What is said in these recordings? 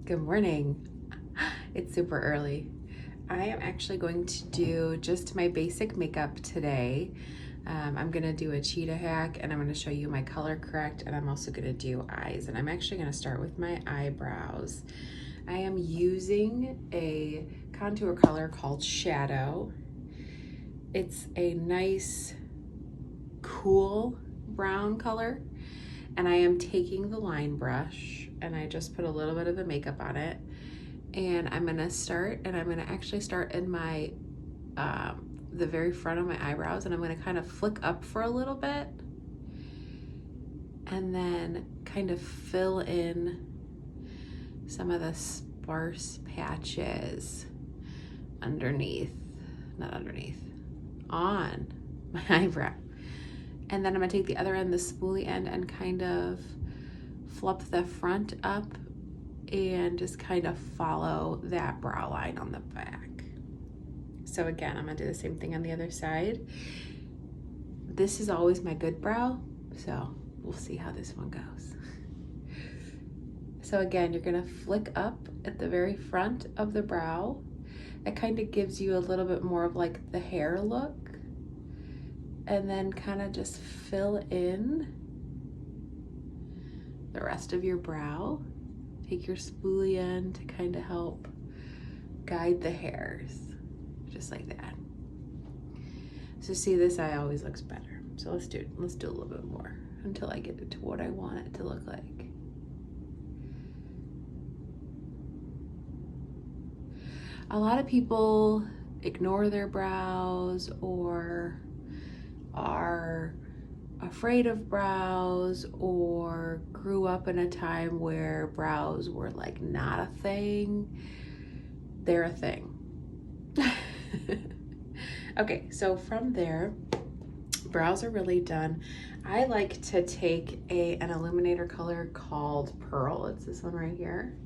Good morning. It's super early. I am actually going to do just my basic makeup today. I'm gonna do a cheetah hack and I'm gonna show you my color correct, and I'm also gonna do eyes, and I'm actually gonna start with my eyebrows. I am using a contour color called Shadow. It's a nice, cool brown color, and I am taking the line brush and I just put a little bit of the makeup on it. And I'm gonna start, and I'm gonna actually start in my the very front of my eyebrows, and I'm gonna kind of flick up for a little bit and then kind of fill in some of the sparse patches underneath, not underneath, on my eyebrow. And then I'm gonna take the other end, the spoolie end, and kind of flip the front up and just kind of follow that brow line on the back. So again, I'm gonna do the same thing on the other side. This is always my good brow, so we'll see how this one goes. So again, you're gonna flick up at the very front of the brow. It kind of gives you a little bit more of like the hair look, and then kind of just fill in the rest of your brow. Take your spoolie end to kind of help guide the hairs, just like that. So see, this eye always looks better. So let's do a little bit more until I get it to what I want it to look like. A lot of people ignore their brows or are afraid of brows, or grew up in a time where brows were like not a thing. They're a thing. Okay, so from there, brows are really done. I like to take an illuminator color called Pearl. It's this one right here.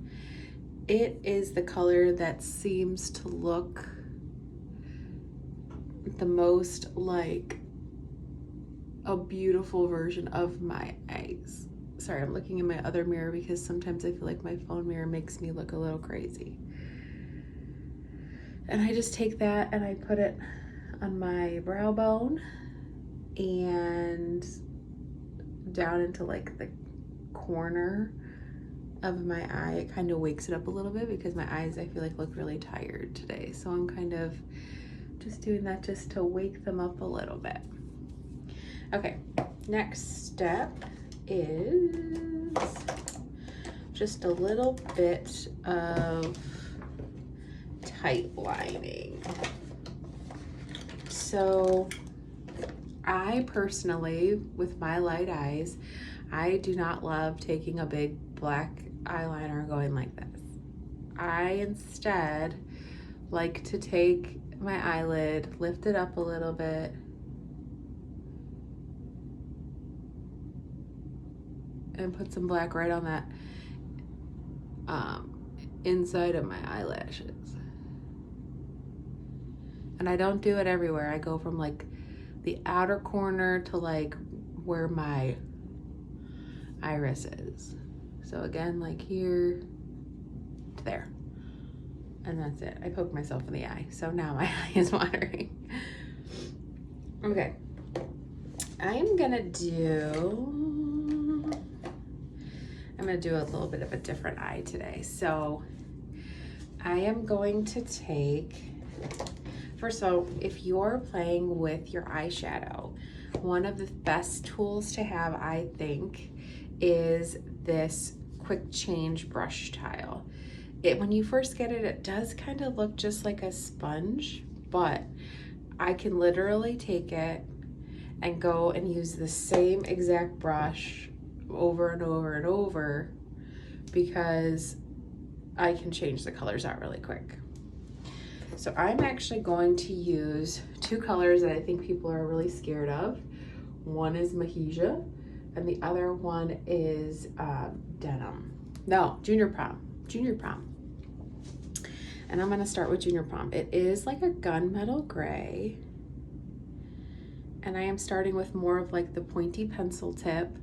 It is the color that seems to look the most like a beautiful version of my eyes. Sorry, I'm looking in my other mirror because sometimes I feel like my phone mirror makes me look a little crazy. And I just take that and I put it on my brow bone and down into like the corner of my eye. It kind of wakes it up a little bit because my eyes, I feel like, look really tired today. So I'm kind of just doing that just to wake them up a little bit. Okay, next step is just a little bit of tight lining. So I personally, with my light eyes, I do not love taking a big black eyeliner going like this. I instead like to take my eyelid, lift it up a little bit, and put some black right on that inside of my eyelashes. And I don't do it everywhere. I go from like the outer corner to like where my iris is. So again, like here to there. And that's it. I poked myself in the eye. So now my eye is watering. Okay. I'm gonna do a little bit of a different eye today. So I am going to take, first of all, if you're playing with your eyeshadow, one of the best tools to have, I think, is this quick change brush tile. When you first get it, it does kind of look just like a sponge, but I can literally take it and go and use the same exact brush over and over and over, because I can change the colors out really quick. So I'm actually going to use two colors that I think people are really scared of. One is Mahijia and the other one is Junior Prom. And I'm gonna start with Junior Prom. It is like a gunmetal gray, and I am starting with more of like the pointy pencil tip,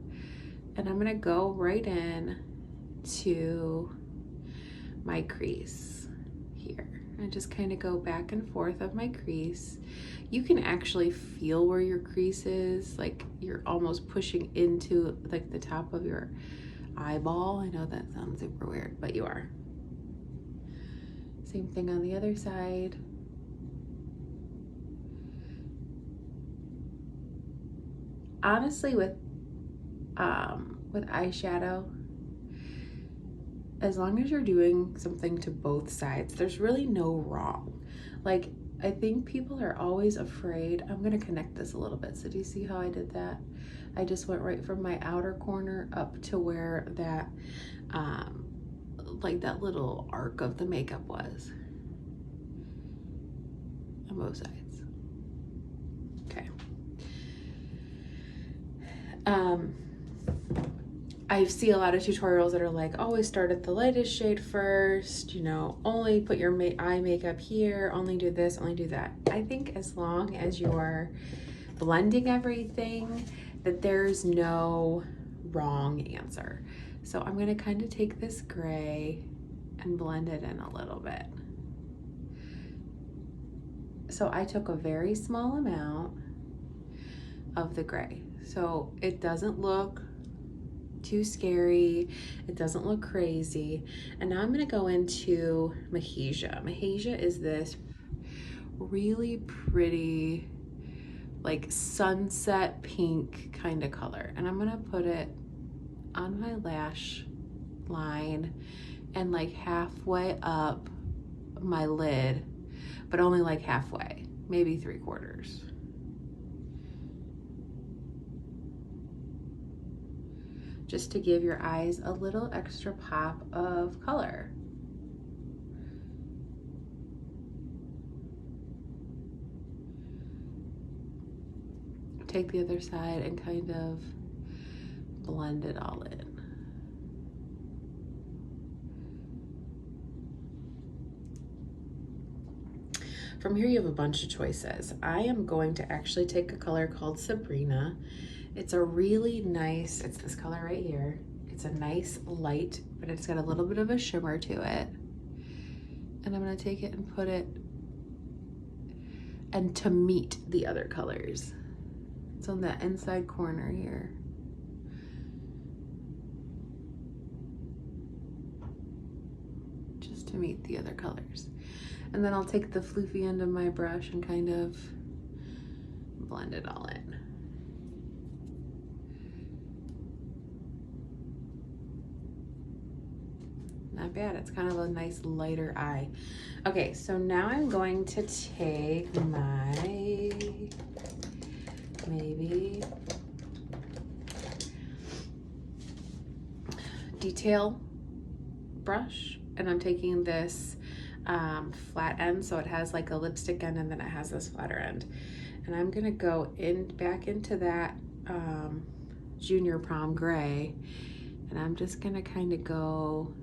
and I'm gonna go right in to my crease here. I just kind of go back and forth of my crease. You can actually feel where your crease is, like you're almost pushing into like the top of your eyeball. I know that sounds super weird, but you are. Same thing on the other side. Honestly, with eyeshadow, as long as you're doing something to both sides, there's really no wrong. Like, I think people are always afraid. I'm gonna connect this a little bit. So do you see how I did that? I just went right from my outer corner up to where that, like that little arc of the makeup was on both sides. Okay. I see a lot of tutorials that are like, always start at the lightest shade first, you know, only put your eye makeup here, only do this, only do that. I think as long as you're blending everything, that there's no wrong answer. So I'm gonna kind of take this gray and blend it in a little bit. So I took a very small amount of the gray. So it doesn't look too scary, it doesn't look crazy. And now I'm gonna go into Magnesia. Magnesia is this really pretty, like sunset pink kind of color. And I'm gonna put it on my lash line and like halfway up my lid, but only like halfway, maybe 3/4. Just to give your eyes a little extra pop of color. Take the other side and kind of blend it all in. From here you have a bunch of choices. I am going to actually take a color called Sabrina. It's a really nice, it's this color right here. It's a nice light, but it's got a little bit of a shimmer to it. And I'm gonna take it and put it, and to meet the other colors. It's on that inside corner here. Just to meet the other colors. And then I'll take the floofy end of my brush and kind of blend it all in. Not bad, it's kind of a nice lighter eye. Okay, so now I'm going to take my, maybe, detail brush, and I'm taking this flat end, so it has like a lipstick end and then it has this flatter end. And I'm gonna go in back into that Junior Prom Gray, and I'm just gonna kind of go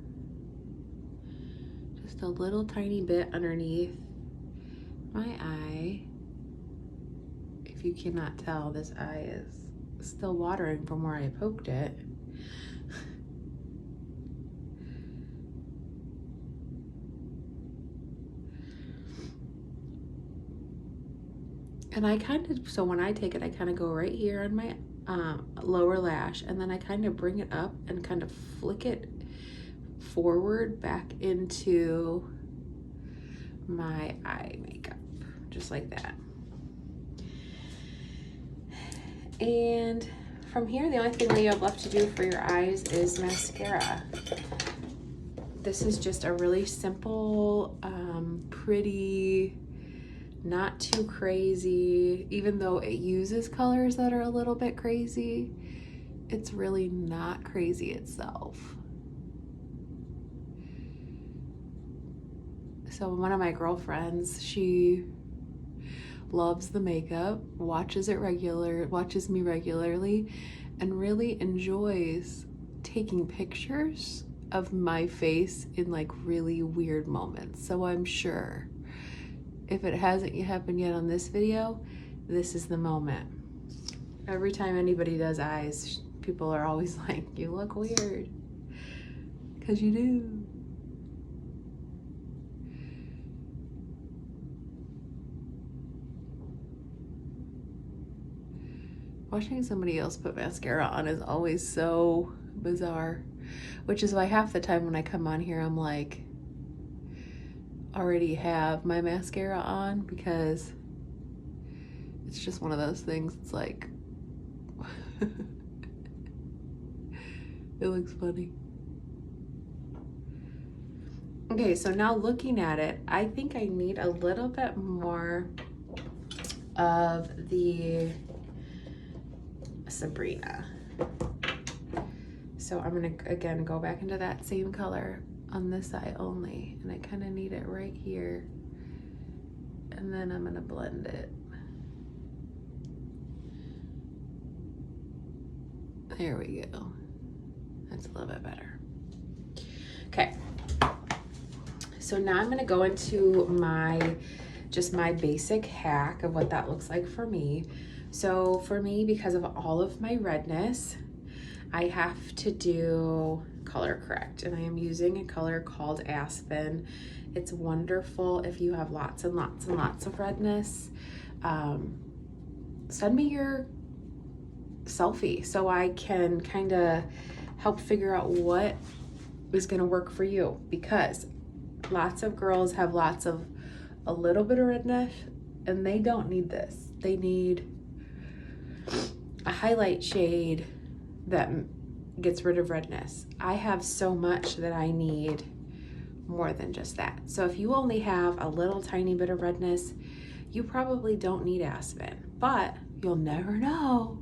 just a little tiny bit underneath my eye. If you cannot tell, this eye is still watering from where I poked it. And I kind of, so when I take it, I kind of go right here on my lower lash, and then I kind of bring it up and kind of flick it forward back into my eye makeup, just like that. And from here, the only thing that you have left to do for your eyes is mascara. This is just a really simple, pretty, not too crazy. Even though it uses colors that are a little bit crazy, it's really not crazy itself. So one of my girlfriends, she loves the makeup, watches me regularly, and really enjoys taking pictures of my face in like really weird moments. So I'm sure if it hasn't happened yet on this video, this is the moment. Every time anybody does eyes, people are always like, you look weird, because you do. Watching somebody else put mascara on is always so bizarre, which is why half the time when I come on here, I'm like, already have my mascara on, because it's just one of those things. It's like, it looks funny. Okay, so now looking at it, I think I need a little bit more of the Sabrina. So I'm gonna, again, go back into that same color on this eye only, and I kind of need it right here. And then I'm gonna blend it. There we go. That's a little bit better. Okay. So now I'm gonna go into just my basic hack of what that looks like for me. So for me, because of all of my redness, I have to do color correct, and I am using a color called Aspen. It's wonderful if you have lots and lots and lots of redness. Send me your selfie so I can kind of help figure out what is going to work for you, because lots of girls have a little bit of redness, and they don't need this. They need a highlight shade that gets rid of redness. I have so much that I need more than just that. So if you only have a little tiny bit of redness, you probably don't need Aspen, but you'll never know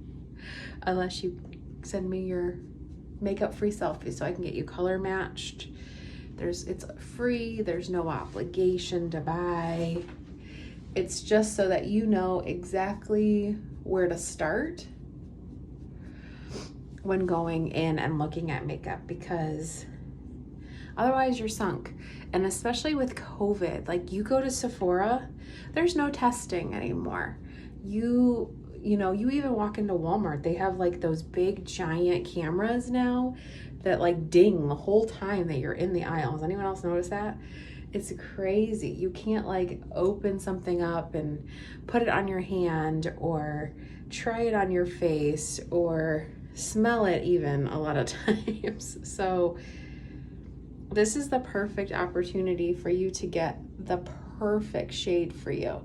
unless you send me your makeup free selfie so I can get you color matched. It's free, there's no obligation to buy. It's just so that you know exactly where to start when going in and looking at makeup, because otherwise you're sunk. And especially with COVID, like, you go to Sephora, there's no testing anymore. You even walk into Walmart, they have like those big giant cameras now that like ding the whole time that you're in the aisle. Has anyone else noticed that? It's crazy. You can't like open something up and put it on your hand or try it on your face or smell it even a lot of times. So this is the perfect opportunity for you to get the perfect shade for you.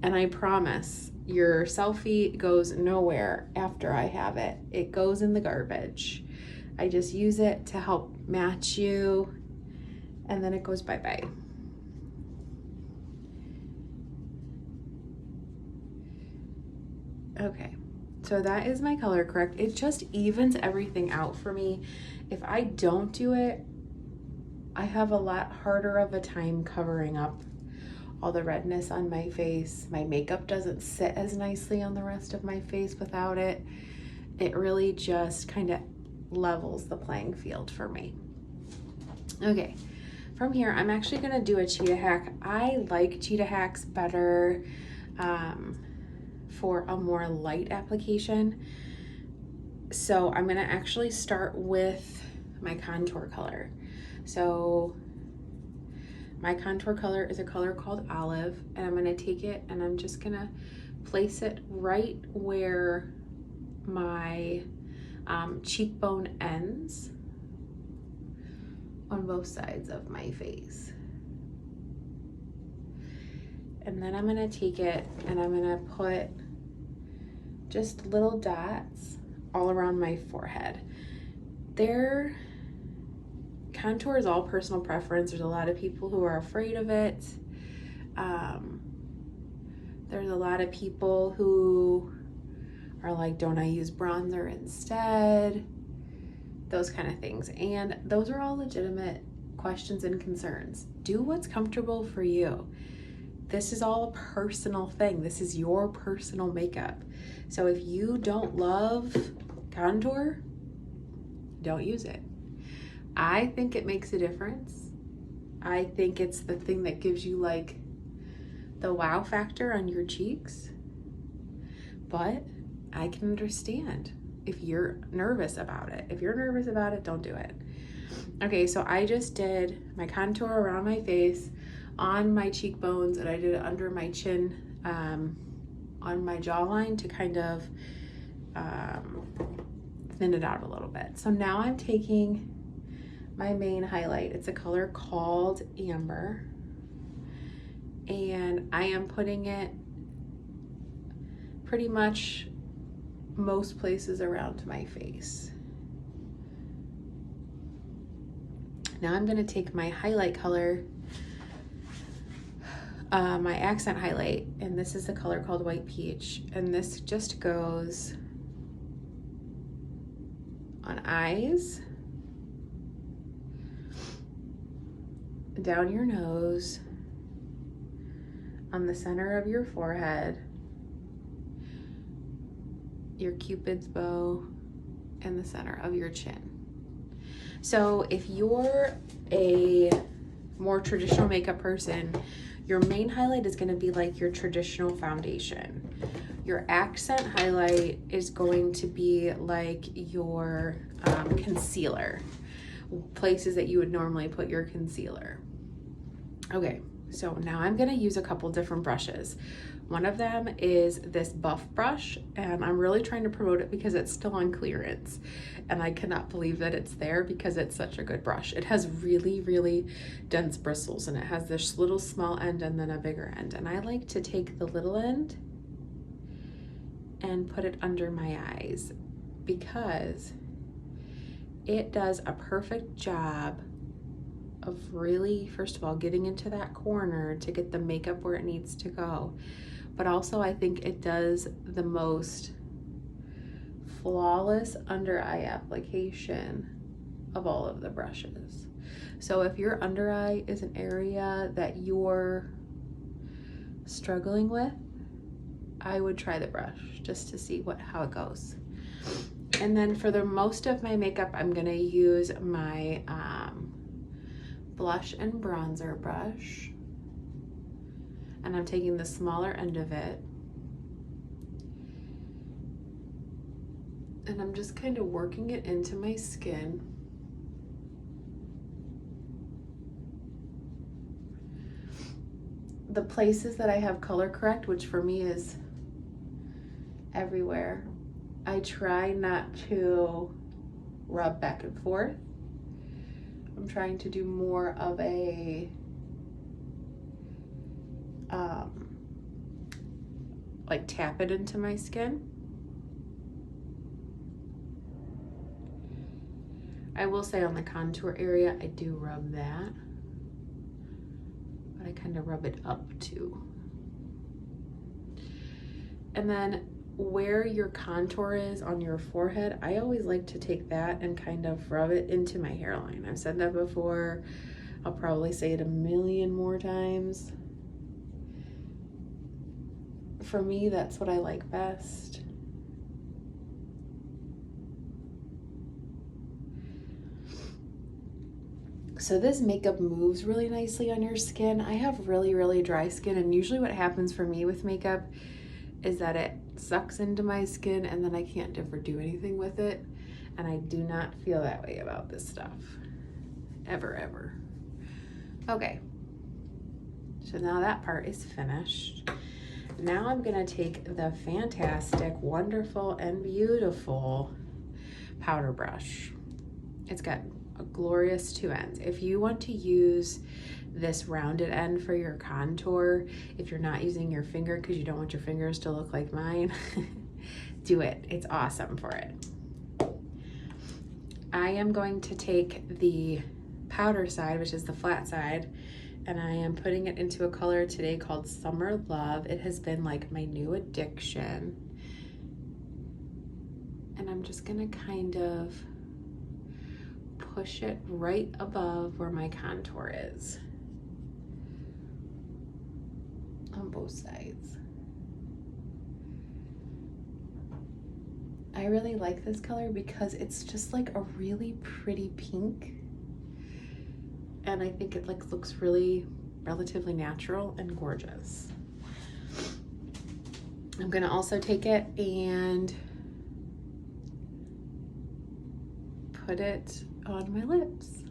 And I promise your selfie goes nowhere after I have it. It goes in the garbage. I just use it to help match you, and then it goes bye-bye. Okay, so that is my color correct. It just evens everything out for me. If I don't do it, I have a lot harder of a time covering up all the redness on my face. My makeup doesn't sit as nicely on the rest of my face without it. It really just kind of levels the playing field for me. Okay, from here, I'm actually gonna do a Cheetah hack. I like Cheetah hacks better for a more light application. So I'm gonna actually start with my contour color. So my contour color is a color called Olive, and I'm gonna take it and I'm just gonna place it right where my cheekbone ends on both sides of my face. And then I'm gonna take it and I'm gonna put just little dots all around my forehead. Contour is all personal preference. There's a lot of people who are afraid of it. There's a lot of people who are like, don't I use bronzer instead? Those kind of things. And those are all legitimate questions and concerns. Do what's comfortable for you. This is all a personal thing. This is your personal makeup. So if you don't love contour, don't use it. I think it makes a difference. I think it's the thing that gives you like the wow factor on your cheeks. But I can understand if you're nervous about it. If you're nervous about it, don't do it. Okay, so I just did my contour around my face, on my cheekbones, and I did it under my chin, on my jawline to kind of thin it out a little bit. So now I'm taking my main highlight. It's a color called Amber, and I am putting it pretty much most places around my face. Now I'm gonna take my highlight color, my accent highlight, and this is a color called White Peach, and this just goes on eyes, down your nose, on the center of your forehead, your Cupid's bow, and the center of your chin. So if you're a more traditional makeup person, your main highlight is going to be like your traditional foundation. Your accent highlight is going to be like your concealer, places that you would normally put your concealer. Okay, so now I'm going to use a couple different brushes. One of them is this Buff brush, and I'm really trying to promote it because it's still on clearance, and I cannot believe that it's there because it's such a good brush. It has really, really dense bristles, and it has this little small end and then a bigger end, and I like to take the little end and put it under my eyes because it does a perfect job of really, first of all, getting into that corner to get the makeup where it needs to go. But also I think it does the most flawless under eye application of all of the brushes. So if your under eye is an area that you're struggling with, I would try the brush just to see how it goes. And then for the most of my makeup, I'm gonna use my blush and bronzer brush, and I'm taking the smaller end of it, and I'm just kind of working it into my skin. The places that I have color correct, which for me is everywhere, I try not to rub back and forth. I'm trying to do more of a like tap it into my skin. I will say on the contour area, I do rub that, but I kind of rub it up too. And then where your contour is on your forehead, I always like to take that and kind of rub it into my hairline. I've said that before. I'll probably say it a million more times. For me, that's what I like best. So this makeup moves really nicely on your skin. I have really, really dry skin, and usually what happens for me with makeup is that it sucks into my skin and then I can't ever do anything with it. And I do not feel that way about this stuff. Ever, ever. Okay. So now that part is finished. Now I'm gonna take the fantastic, wonderful, and beautiful powder brush. It's got a glorious two ends. If you want to use this rounded end for your contour, if you're not using your finger because you don't want your fingers to look like mine, do it. It's awesome for it. I am going to take the powder side, which is the flat side, and I am putting it into a color today called Summer Love. It has been like my new addiction. And I'm just gonna kind of push it right above where my contour is on both sides. I really like this color because it's just like a really pretty pink, and I think it like looks really relatively natural and gorgeous. I'm gonna also take it and put it on my lips.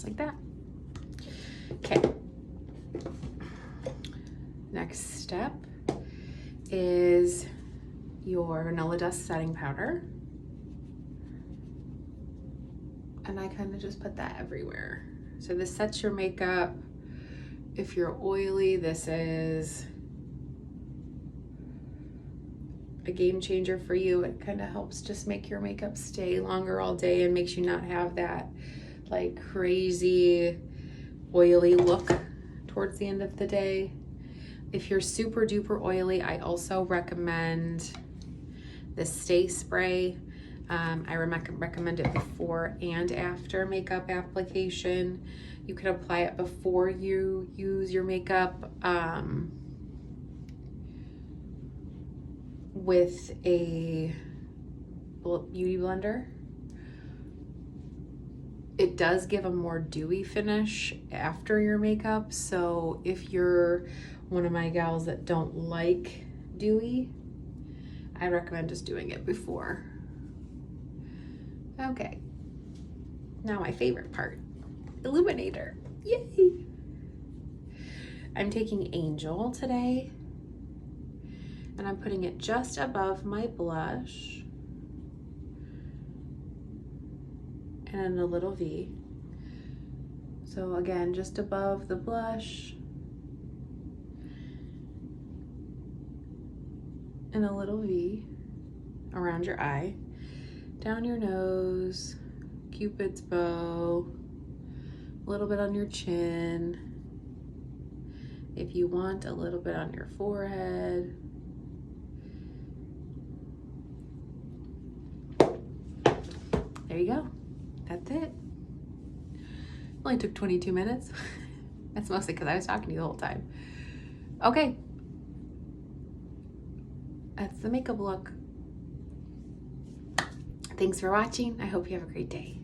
just like that. Okay. Next step is your Vanilla Dust setting powder. And I kind of just put that everywhere. So this sets your makeup. If you're oily, this is a game changer for you. It kind of helps just make your makeup stay longer all day and makes you not have that like crazy oily look towards the end of the day. If you're super duper oily, I also recommend the Stay Spray. I recommend it before and after makeup application. You can apply it before you use your makeup with a beauty blender. It does give a more dewy finish after your makeup. So if you're one of my gals that don't like dewy, I recommend just doing it before. Okay, now my favorite part, illuminator. Yay! I'm taking Angel today, and I'm putting it just above my blush and in a little V. So again, just above the blush and a little V around your eye, down your nose, Cupid's bow, a little bit on your chin. If you want, a little bit on your forehead. There you go. That's it. Only took 22 minutes. That's mostly because I was talking to you the whole time. Okay. That's the makeup look. Thanks for watching. I hope you have a great day.